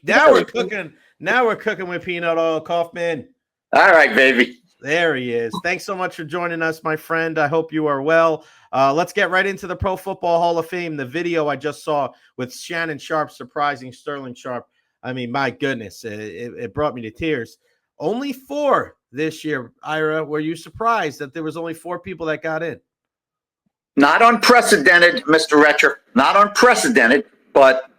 Now we're cooking. Now we're cooking with peanut oil, Kaufman. All right, baby. There he is. Thanks so much for joining us, my friend. I hope you are well. Let's get right into the Pro Football Hall of Fame. The video I just saw with Shannon Sharpe surprising Sterling Sharpe. I mean, my goodness, it brought me to tears. Only 4 this year, Ira. Were you surprised that there was only 4 people that got in? Not unprecedented, Mr. Recher. Not unprecedented, but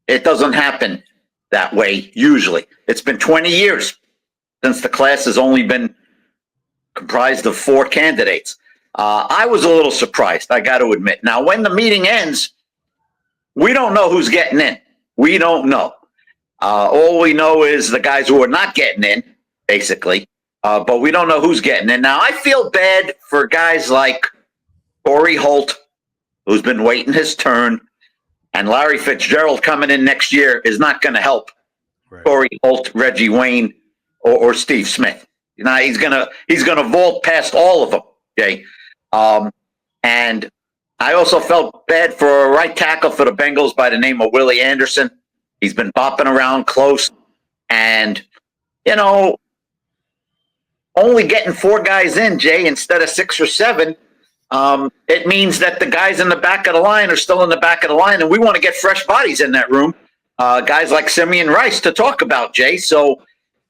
it doesn't happen that way usually. It's been 20 years since the class has only been comprised of 4 candidates. I was a little surprised, I got to admit. Now, when the meeting ends, we don't know who's getting in. We don't know. All we know is the guys who are not getting in, basically. But we don't know who's getting in. Now, I feel bad for guys like Corey Holt, who's been waiting his turn, and Larry Fitzgerald coming in next year is not going to help Corey Holt, Reggie Wayne, or Steve Smith. You know, he's gonna vault past all of them. Okay, and I also felt bad for a right tackle for the Bengals by the name of Willie Anderson. He's been bopping around close, and you know, only getting 4 guys in, Jay, instead of 6 or 7. It means that the guys in the back of the line are still in the back of the line, and we want to get fresh bodies in that room. Guys like Simeon Rice to talk about, Jay. So,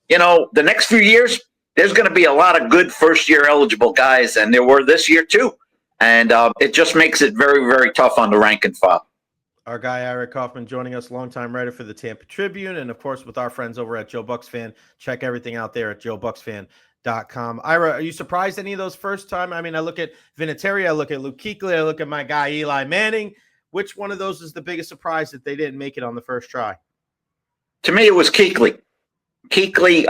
you know, the next few years, there's going to be a lot of good first-year eligible guys, and there were this year too. And it just makes it very, very tough on the rank and file. Our guy, Ira Kaufman, joining us, longtime writer for the Tampa Tribune, and, of course, with our friends over at Joe Bucs Fan. Check everything out there at joebucsfan.com. Ira, are you surprised any of those first time? I mean, I look at Vinatieri, I look at Luke Kuechly, I look at my guy Eli Manning. Which one of those is the biggest surprise that they didn't make it on the first try? To me, it was Kuechly. Kuechly,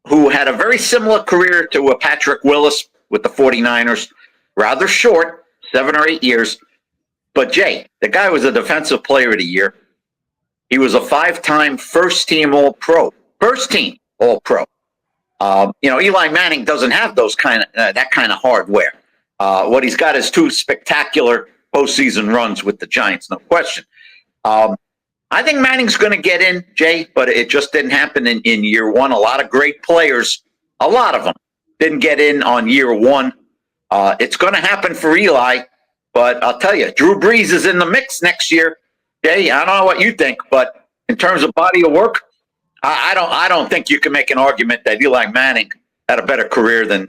who had a very similar career to Patrick Willis with the 49ers, rather short, 7 or 8 years. But, Jay, the guy was a Defensive Player of the Year. He was a 5-time first-team All-Pro. First-team All-Pro. You know, Eli Manning doesn't have those that kind of hardware. What he's got is 2 spectacular postseason runs with the Giants, no question. I think Manning's going to get in, Jay, but it just didn't happen in year 1. A lot of great players, a lot of them, didn't get in on year 1. It's going to happen for Eli, but I'll tell you, Drew Brees is in the mix next year. Jay, I don't know what you think, but in terms of body of work, I don't think you can make an argument that Eli Manning had a better career than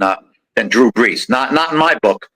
Drew Brees. Not in my book.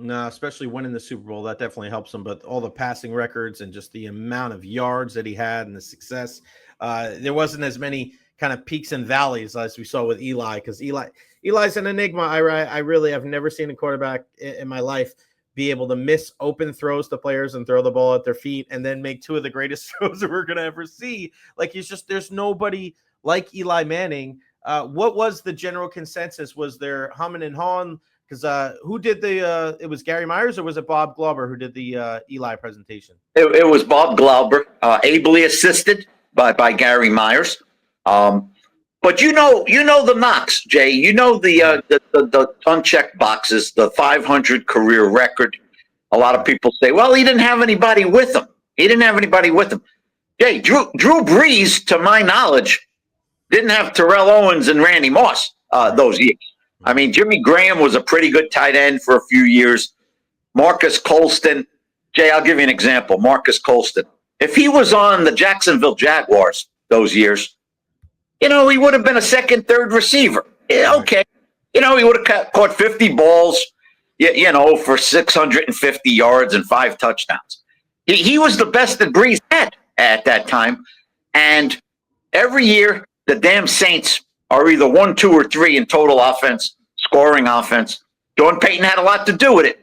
No, especially winning the Super Bowl, that definitely helps him. But all the passing records and just the amount of yards that he had and the success, there wasn't as many kind of peaks and valleys as we saw with Eli. Because Eli's an enigma. I really have never seen a quarterback in my life be able to miss open throws to players and throw the ball at their feet and then make 2 of the greatest throws that we're going to ever see. Like, there's nobody like Eli Manning. What was the general consensus? Was there humming and hawing? Because who did it was Gary Myers or was it Bob Glauber who did the Eli presentation? It was Bob Glauber, ably assisted by Gary Myers. But you know the knocks, Jay. You know the unchecked boxes, the 500 career record. A lot of people say, well, he didn't have anybody with him. Jay, Drew Brees, to my knowledge, didn't have Terrell Owens and Randy Moss those years. I mean, Jimmy Graham was a pretty good tight end for a few years. Marcus Colston. Jay, I'll give you an example. Marcus Colston. If he was on the Jacksonville Jaguars those years, you know, he would have been a 2nd, 3rd receiver. Yeah, okay. You know, he would have caught 50 balls, you know, for 650 yards and 5 touchdowns. He was the best that Brees had at that time. And every year, the damn Saints are either 1, 2, or 3 in total offense, scoring offense. Sean Payton had a lot to do with it,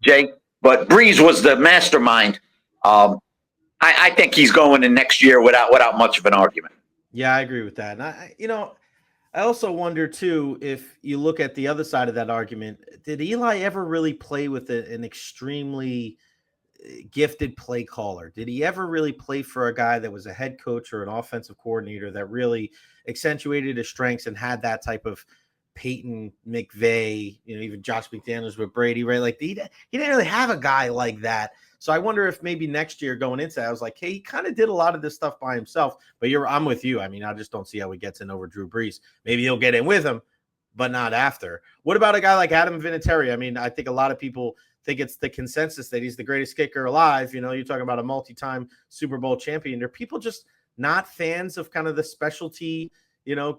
Jay, but Brees was the mastermind. I think he's going in next year without much of an argument. Yeah, I agree with that. And I also wonder too, if you look at the other side of that argument, did Eli ever really play with an extremely gifted play caller? Did he ever really play for a guy that was a head coach or an offensive coordinator that really accentuated his strengths and had that type of Peyton McVay, even Josh McDaniels with Brady, right? Like he didn't really have a guy like that. So I wonder if maybe next year going into that, I was like, hey, he kind of did a lot of this stuff by himself. But I'm with you. I mean, I just don't see how he gets in over Drew Brees. Maybe he'll get in with him, but not after. What about a guy like Adam Vinatieri? I mean, I think a lot of people think it's the consensus that he's the greatest kicker alive. You're talking about a multi-time Super Bowl champion. Are people just not fans of kind of the specialty,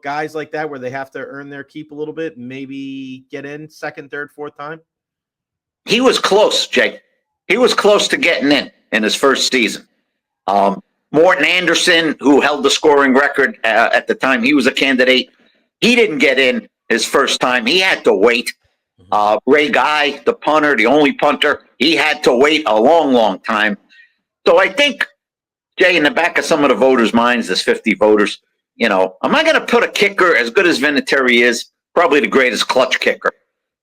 guys like that where they have to earn their keep a little bit, maybe get in second, third, fourth time? He was close, Jake. He was close to getting in his first season. Morton Anderson, who held the scoring record at the time he was a candidate, he didn't get in his first time. He had to wait. Ray Guy, the punter, the only punter, he had to wait a long, long time. So I think, Jay, in the back of some of the voters' minds, there's 50 voters, am I going to put a kicker as good as Vinatieri is, probably the greatest clutch kicker?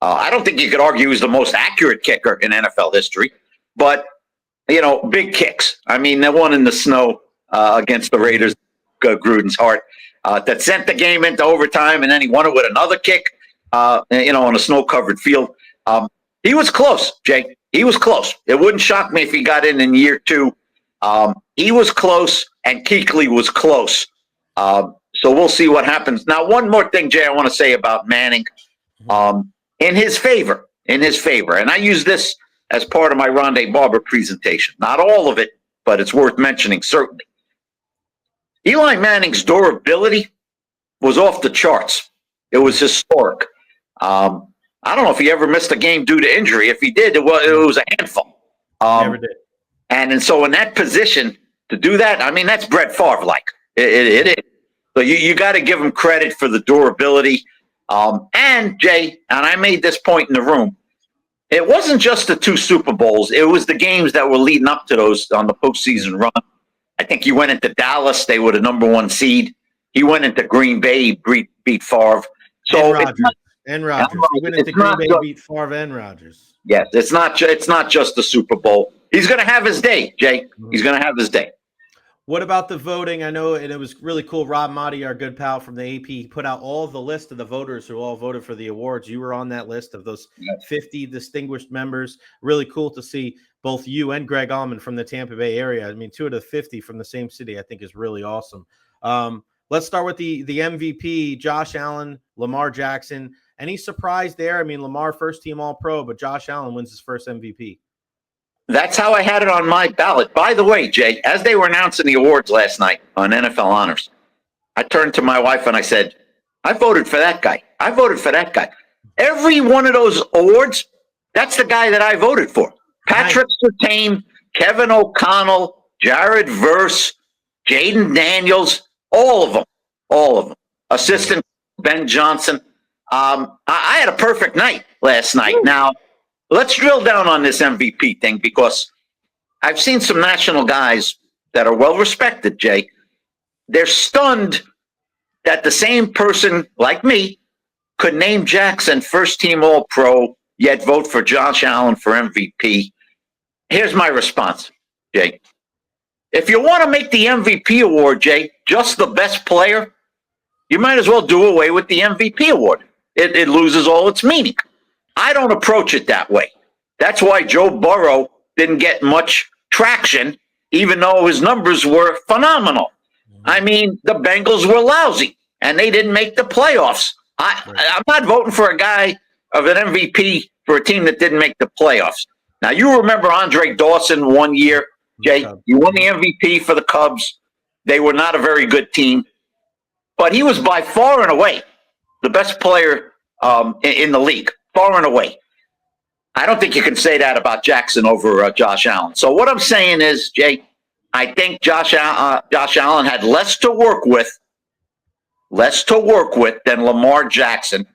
I don't think you could argue he's the most accurate kicker in NFL history, but, big kicks. I mean, the one in the snow against the Raiders, Gruden's heart, that sent the game into overtime, and then he won it with another kick, on a snow-covered field. He was close, Jake. He was close. It wouldn't shock me if he got in year two. He was close, and Kuechly was close. So we'll see what happens. Now, one more thing, Jay, I want to say about Manning. In his favor, and I use this as part of my Rondé Barber presentation. Not all of it, but it's worth mentioning, certainly. Eli Manning's durability was off the charts. It was historic. I don't know if he ever missed a game due to injury. If he did, it was a handful. Never did. And so in that position, to do that, I mean, that's Brett Favre-like. It is. So you got to give him credit for the durability. And, Jay, and I made this point in the room, it wasn't just the 2 Super Bowls. It was the games that were leading up to those on the postseason run. I think he went into Dallas. They were the number 1 seed. He went into Green Bay, beat Favre. So And Rodgers. He went into Green Bay, beat Favre and Rodgers. Yes, it's not just the Super Bowl. He's going to have his day, Jake. He's going to have his day. What about the voting? I know, and it was really cool. Rob Motti, our good pal from the AP, put out all the list of the voters who all voted for the awards. You were on that list of those 50 distinguished members. Really cool to see both you and Greg Allman from the Tampa Bay area. I mean, 2 of the 50 from the same city, I think is really awesome. Let's start with the MVP, Josh Allen, Lamar Jackson. Any surprise there? I mean, Lamar first team All-Pro, but Josh Allen wins his first MVP. That's how I had it on my ballot. By the way, Jay, as they were announcing the awards last night on NFL Honors, I turned to my wife and I said, I voted for that guy. I voted for that guy. Every one of those awards, that's the guy that I voted for. Patrick Surtain, Kevin O'Connell, Jared Verse, Jaden Daniels, all of them. Assistant Ben Johnson. I had a perfect night last night. Now, let's drill down on this MVP thing because I've seen some national guys that are well respected, Jay. They're stunned that the same person like me could name Jackson first team All-Pro, yet vote for Josh Allen for MVP. Here's my response, Jay. If you want to make the MVP award, Jay, just the best player, you might as well do away with the MVP award. It loses all its meaning. I don't approach it that way. That's why Joe Burrow didn't get much traction, even though his numbers were phenomenal. I mean, the Bengals were lousy, and they didn't make the playoffs. I'm not voting for a guy of an MVP for a team that didn't make the playoffs. Now, you remember Andre Dawson one year, Jay. You won the MVP for the Cubs. They were not a very good team. But he was by far and away the best player in the league, far and away. I don't think you can say that about Jackson over Josh Allen. So what I'm saying is, Jay, I think Josh Allen had less to work with than Lamar Jackson,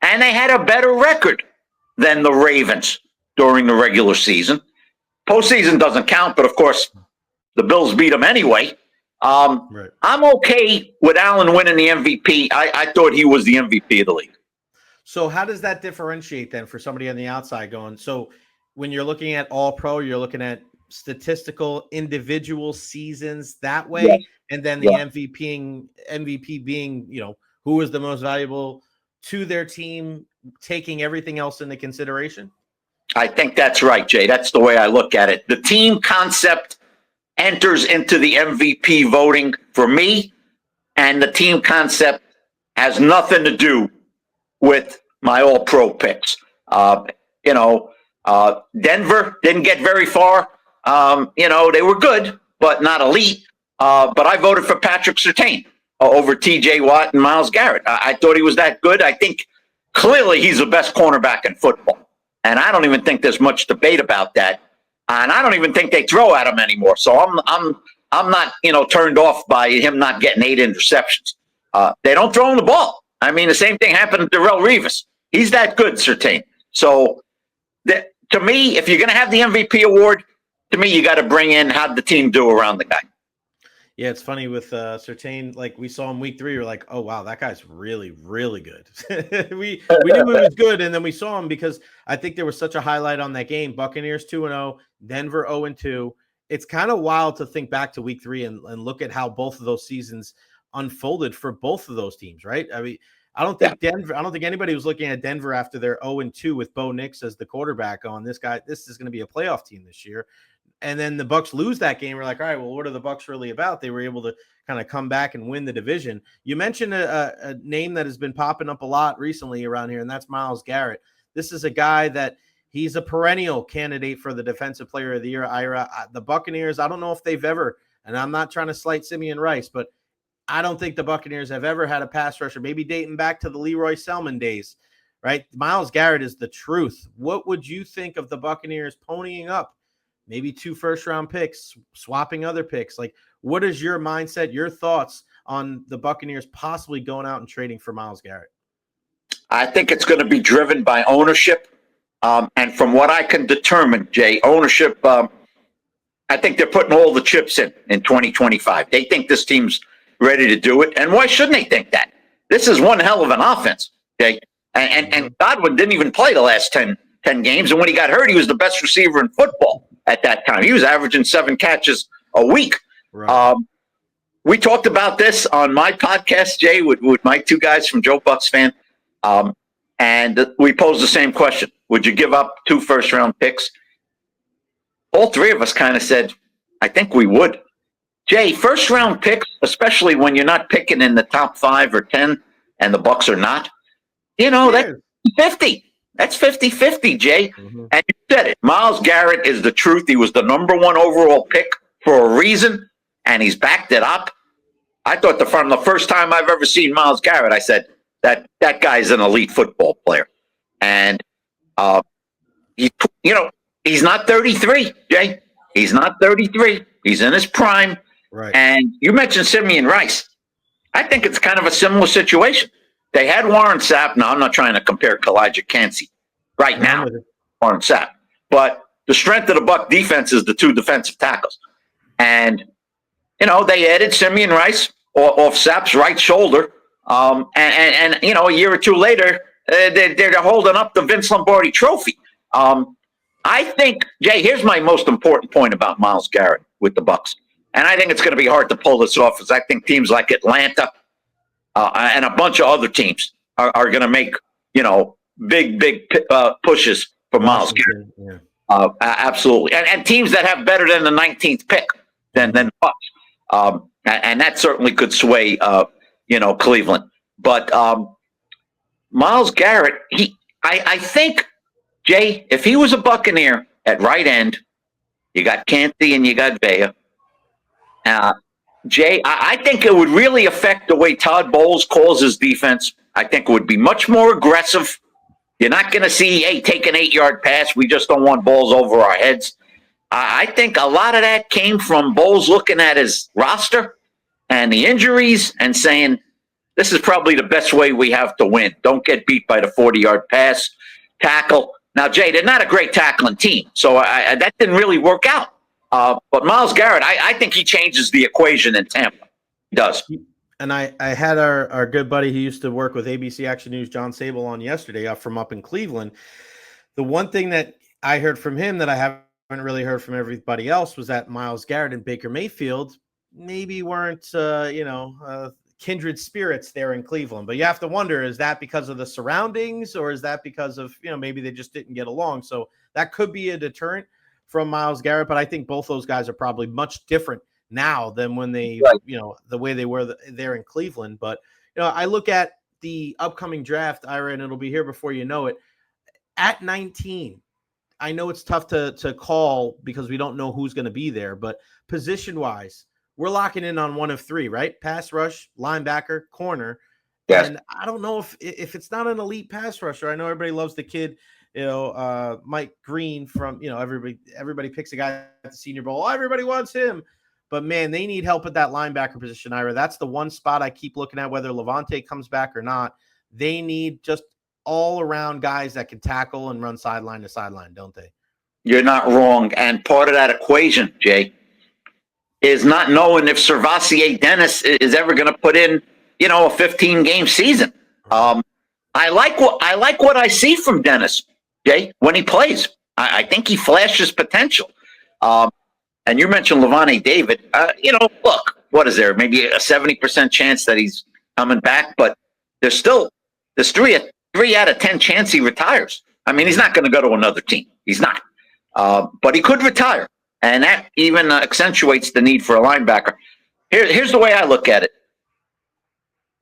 and they had a better record than the Ravens during the regular season. Postseason doesn't count, but of course, the Bills beat them anyway. Right. I'm okay with Allen winning the MVP. I thought he was the MVP of the league. So how does that differentiate then for somebody on the outside going? So when you're looking at All-Pro, you're looking at statistical individual seasons that way, and then the MVP being, who is the most valuable to their team, taking everything else into consideration? I think that's right, Jay. That's the way I look at it. The team concept enters into the MVP voting for me, and the team concept has nothing to do with my all-pro picks. Denver didn't get very far. They were good, but not elite. But I voted for Patrick Surtain over T.J. Watt and Myles Garrett. I thought he was that good. I think clearly he's the best cornerback in football. And I don't even think there's much debate about that. And I don't even think they throw at him anymore. So I'm not, turned off by him not getting 8 interceptions. They don't throw him the ball. I mean, the same thing happened to Darrelle Revis. He's that good, Surtain. So to me, if you're going to have the MVP award, to me, you got to bring in how'd the team do around the guy. Yeah, it's funny with Surtain. Like we saw him week 3, we're like, oh wow, that guy's really, really good. we knew he was good, and then we saw him because I think there was such a highlight on that game. Buccaneers 2-0, Denver 0-2. It's kind of wild to think back to week 3 and look at how both of those seasons unfolded for both of those teams, right? I mean, I don't think anybody was looking at Denver after their 0-2 with Bo Nix as the quarterback on this is going to be a playoff team this year. And then the Bucs lose that game. We're like, all right, well, what are the Bucs really about? They were able to kind of come back and win the division. You mentioned a name that has been popping up a lot recently around here, and that's Myles Garrett. This is a guy that he's a perennial candidate for the Defensive Player of the Year, Ira. The Buccaneers, I don't know if they've ever, and I'm not trying to slight Simeon Rice, but I don't think the Buccaneers have ever had a pass rusher, maybe dating back to the Leroy Selman days, right? Myles Garrett is the truth. What would you think of the Buccaneers ponying up? Maybe 2 first-round picks, swapping other picks. Like, what is your mindset, your thoughts on the Buccaneers possibly going out and trading for Myles Garrett? I think it's going to be driven by ownership. And from what I can determine, Jay, ownership, I think they're putting all the chips in 2025. They think this team's ready to do it. And why shouldn't they think that? This is one hell of an offense, Jay. And Godwin didn't even play the last 10 games. And when he got hurt, he was the best receiver in football at that time. He was averaging 7 catches a week. Right. We talked about this on my podcast, Jay, with my 2 guys from Joe Bucs Fan. And we posed the same question. Would you give up 2 first-round picks? All 3 of us kind of said, I think we would. Jay, first-round picks, especially when you're not picking in the top 5 or 10 and the Bucs are not, that's 50. That's 50-50, Jay. Mm-hmm. And you said it. Myles Garrett is the truth. He was the number 1 overall pick for a reason, and he's backed it up. I thought from the first time I've ever seen Myles Garrett, I said, that guy's an elite football player. And, he's not 33, Jay. He's not 33. He's in his prime. Right. And you mentioned Simeon Rice. I think it's kind of a similar situation. They had Warren Sapp. Now, I'm not trying to compare Kalijah Kancey right now, Warren Sapp. But the strength of the Buck defense is the 2 defensive tackles. And, they added Simeon Rice off Sapp's right shoulder. And a year or 2 later, they're holding up the Vince Lombardi trophy. I think, Jay, here's my most important point about Myles Garrett with the Bucs. And I think it's going to be hard to pull this off, as I think teams like Atlanta and a bunch of other teams are going to make, big pushes for Myles Garrett. Yeah. Absolutely. And teams that have better than the 19th pick than Bucs. And that certainly could sway, Cleveland. But Myles Garrett, I think, Jay, if he was a Buccaneer at right end, you got Canty and you got Vea. Jay, I think it would really affect the way Todd Bowles calls his defense. I think it would be much more aggressive. You're not going to see, hey, take an 8-yard pass. We just don't want balls over our heads. I think a lot of that came from Bowles looking at his roster and the injuries and saying, this is probably the best way we have to win. Don't get beat by the 40-yard pass, tackle. Now, Jay, they're not a great tackling team, so that didn't really work out. But Myles Garrett, I think he changes the equation in Tampa. He does. And I had our good buddy who used to work with ABC Action News, John Sable, on yesterday from up in Cleveland. The one thing that I heard from him that I haven't really heard from everybody else was that Myles Garrett and Baker Mayfield maybe weren't, kindred spirits there in Cleveland. But you have to wonder, is that because of the surroundings, or is that because of, maybe they just didn't get along? So that could be a deterrent from Myles Garrett. But I think both those guys are probably much different now than when they, Right. the way they were there in Cleveland. But, I look at the upcoming draft, Ira, and it'll be here before you know it. At 19, I know it's tough to call because we don't know who's going to be there, but position-wise, we're locking in on one of three, right? Pass rush, linebacker, corner. Yes. And I don't know if it's not an elite pass rusher. I know everybody loves the kid, Mike Green from, everybody picks a guy at the Senior Bowl. Oh, everybody wants him. But, man, they need help at that linebacker position, Ira. That's the one spot I keep looking at, whether Levante comes back or not. They need just all-around guys that can tackle and run sideline to sideline, don't they? You're not wrong. And part of that equation, Jay, is not knowing if Servassier Dennis is ever going to put in, a 15-game season. I like what I see from Dennis, Jay, when he plays. I think he flashes potential. And you mentioned Levante David. Look, what is there? Maybe a 70% chance that he's coming back, but there's 3 out of 10 chance he retires. I mean, he's not going to go to another team. He's not. But he could retire, and that even accentuates the need for a linebacker. Here's the way I look at it.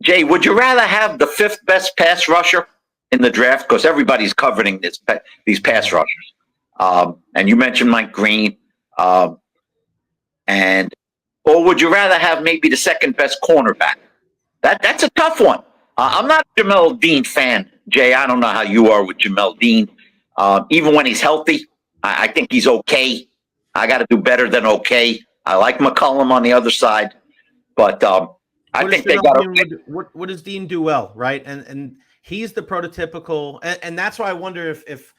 Jay, would you rather have the 5th best pass rusher in the draft? Because everybody's covering these pass rushers. And you mentioned Mike Green. Or would you rather have maybe the 2nd best cornerback? That's a tough one. I'm not a Jamel Dean fan, Jay. I don't know how you are with Jamel Dean. Even when he's healthy, I think he's okay. I got to do better than okay. I like McCollum on the other side, but I think they got to. What does Dean do well, right? And he's the prototypical, and that's why I wonder if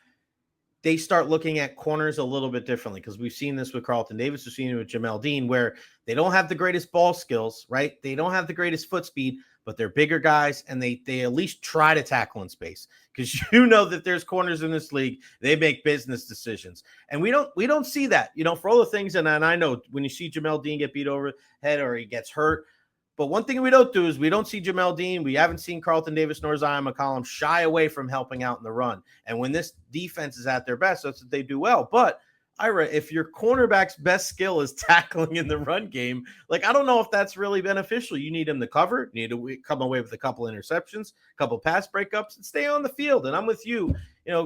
they start looking at corners a little bit differently, because we've seen this with Carlton Davis, we've seen it with Jamel Dean, where they don't have the greatest ball skills, right? They don't have the greatest foot speed, but they're bigger guys, and they at least try to tackle in space, because that there's corners in this league, they make business decisions, and we don't see that, for all the things. And I know when you see Jamel Dean get beat over the head or he gets hurt, but one thing we don't do is we don't see Jamel Dean, we haven't seen Carlton Davis nor Zion McCollum shy away from helping out in the run. And when this defense is at their best, that's what they do well. But Ira, if your cornerback's best skill is tackling in the run game, I don't know if that's really beneficial. You need him to cover, you need to come away with a couple interceptions, a couple pass breakups, and stay on the field. And I'm with you.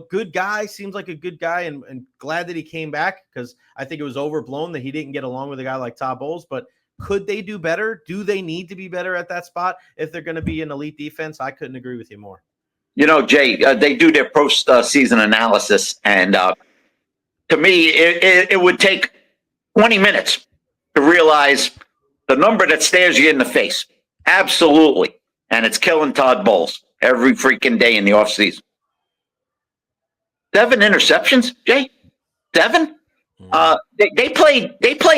Good guy, seems like a good guy, and glad that he came back, because I think it was overblown that he didn't get along with a guy like Todd Bowles. But could they do better? Do they need to be better at that spot if they're going to be an elite defense? I couldn't agree with you more. Jay, they do their post-season analysis, and to me, it would take 20 minutes to realize the number that stares you in the face. Absolutely. And it's killing Todd Bowles every freaking day in the offseason. 7 interceptions, Jay? 7? They played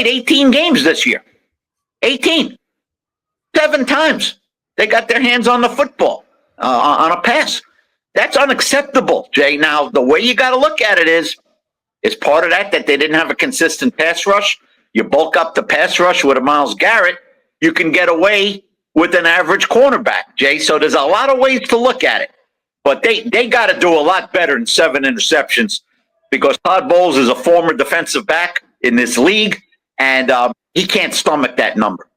18 games this year. 18. 7 times they got their hands on the football on a pass. That's unacceptable, Jay. Now, the way you got to look at it is part of that they didn't have a consistent pass rush. You bulk up the pass rush with a Myles Garrett, you can get away with an average cornerback, Jay. So there's a lot of ways to look at it. But they got to do a lot better than 7 interceptions, because Todd Bowles is a former defensive back in this league, and he can't stomach that number.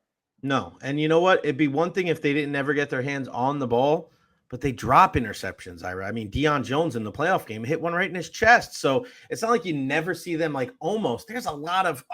No. And you know what? It'd be one thing if they didn't ever get their hands on the ball, but they drop interceptions, Ira. I mean, Deion Jones in the playoff game hit one right in his chest. So it's not like you never see them almost. There's a lot of,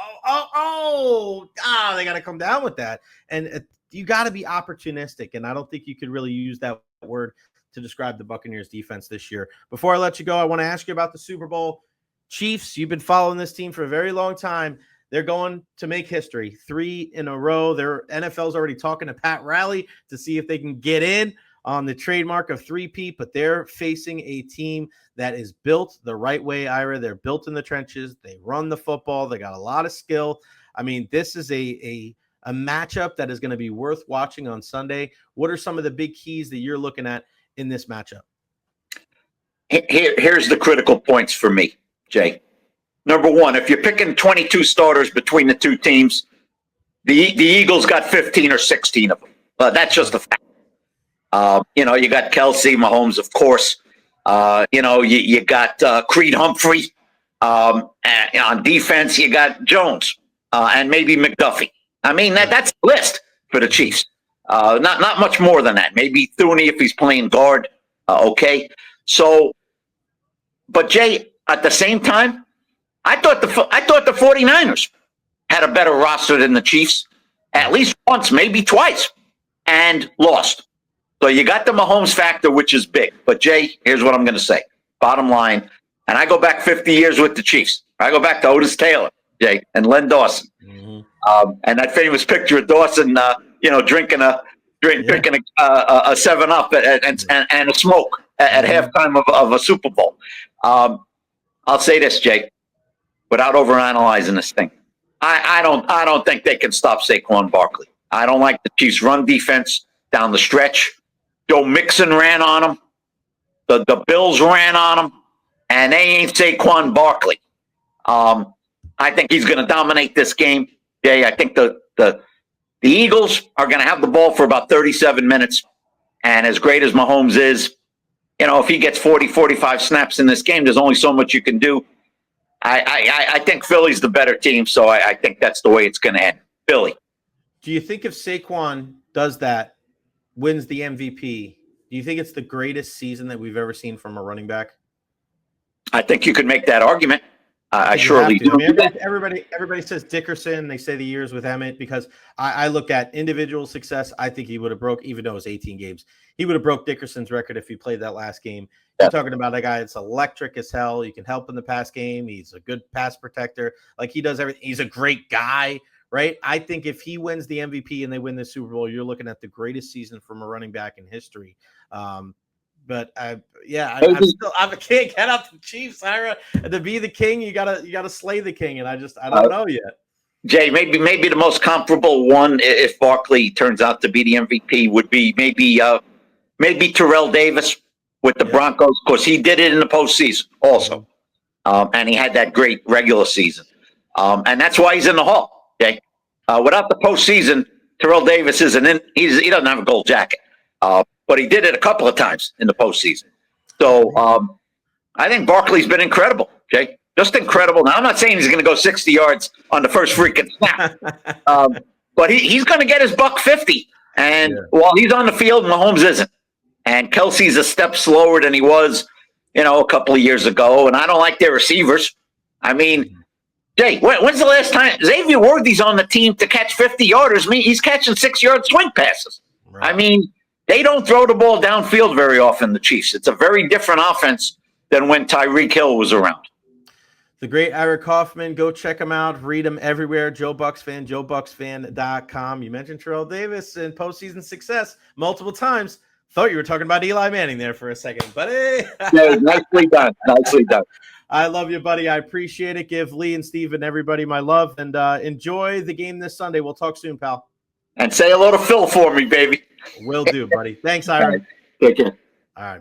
they got to come down with that. And you got to be opportunistic. And I don't think you could really use that word to describe the Buccaneers defense this year. Before I let you go, I want to ask you about the Super Bowl. Chiefs, you've been following this team for a very long time. They're going to make history 3 in a row. Their NFL's already talking to Pat Riley to see if they can get in on the trademark of 3-peat, but they're facing a team that is built the right way, Ira. They're built in the trenches. They run the football. They got a lot of skill. I mean, this is a matchup that is going to be worth watching on Sunday. What are some of the big keys that you're looking at in this matchup? Here's the critical points for me, Jay. Number one, if you're picking 22 starters between the two teams, the Eagles got 15 or 16 of them. But that's just a fact. You got Kelsey, Mahomes, of course. You got Creed Humphrey. On defense, you got Jones and maybe McDuffie. I mean, that's the list for the Chiefs. Not much more than that. Maybe Thuney if he's playing guard. Okay. So, but Jay, at the same time, I thought the 49ers had a better roster than the Chiefs at least once, maybe twice, and lost. So you got the Mahomes factor, which is big. But Jay, here's what I'm going to say. Bottom line, and I go back 50 years with the Chiefs. I go back to Otis Taylor, Jay, and Len Dawson, and that famous picture of Dawson, drinking a 7-Up and a smoke at halftime of a Super Bowl. I'll say this, Jay, without overanalyzing this thing. I don't think they can stop Saquon Barkley. I don't like the Chiefs' run defense down the stretch. Joe Mixon ran on him. The Bills ran on him, and they ain't Saquon Barkley. I think he's going to dominate this game. Jay, I think the Eagles are going to have the ball for about 37 minutes, and as great as Mahomes is, if he gets 40, 45 snaps in this game, there's only so much you can do. I think Philly's the better team, so I think that's the way it's going to end. Philly. Do you think if Saquon does that, wins the MVP, do you think it's the greatest season that we've ever seen from a running back? I think you could make that argument. I surely do. I mean, everybody says Dickerson. They say the years with Emmett because I look at individual success. I think he would have broke, even though it was 18 games, he would have broke Dickerson's record if he played that last game. You're talking about a guy that's electric as hell. You can help in the pass game. He's a good pass protector. Like, he does everything. He's a great guy, right? I think if he wins the MVP and they win the Super Bowl, you're looking at the greatest season from a running back in history. But I can't get up the Chiefs, Ira. To be the king, you gotta slay the king, and I don't know yet. Jay, maybe the most comparable one, if Barkley turns out to be the MVP, would be maybe Terrell Davis with the Broncos, because he did it in the postseason also, and he had that great regular season, and that's why he's in the Hall. Jay, without the postseason, Terrell Davis isn't in. He doesn't have a gold jacket. But he did it a couple of times in the postseason. So I think Barkley's been incredible, Jay. Just incredible. Now, I'm not saying he's going to go 60 yards on the first freaking snap. But he's going to get his $150. And while he's on the field, Mahomes isn't. And Kelsey's a step slower than he was, a couple of years ago. And I don't like their receivers. I mean, Jay, when's the last time Xavier Worthy's on the team to catch 50-yarders? I mean, he's catching 6-yard swing passes. Right. I mean, they don't throw the ball downfield very often, the Chiefs. It's a very different offense than when Tyreek Hill was around. The great Ira Kaufman. Go check him out. Read him everywhere. Joe Bucs Fan, JoeBucsFan.com. You mentioned Terrell Davis and postseason success multiple times. Thought you were talking about Eli Manning there for a second, but hey. Yeah, nicely done. Nicely done. I love you, buddy. I appreciate it. Give Lee and Steve and everybody my love, and enjoy the game this Sunday. We'll talk soon, pal. And say hello to Phil for me, baby. Will do, buddy. Thanks, Ira. Right. Take care. All right.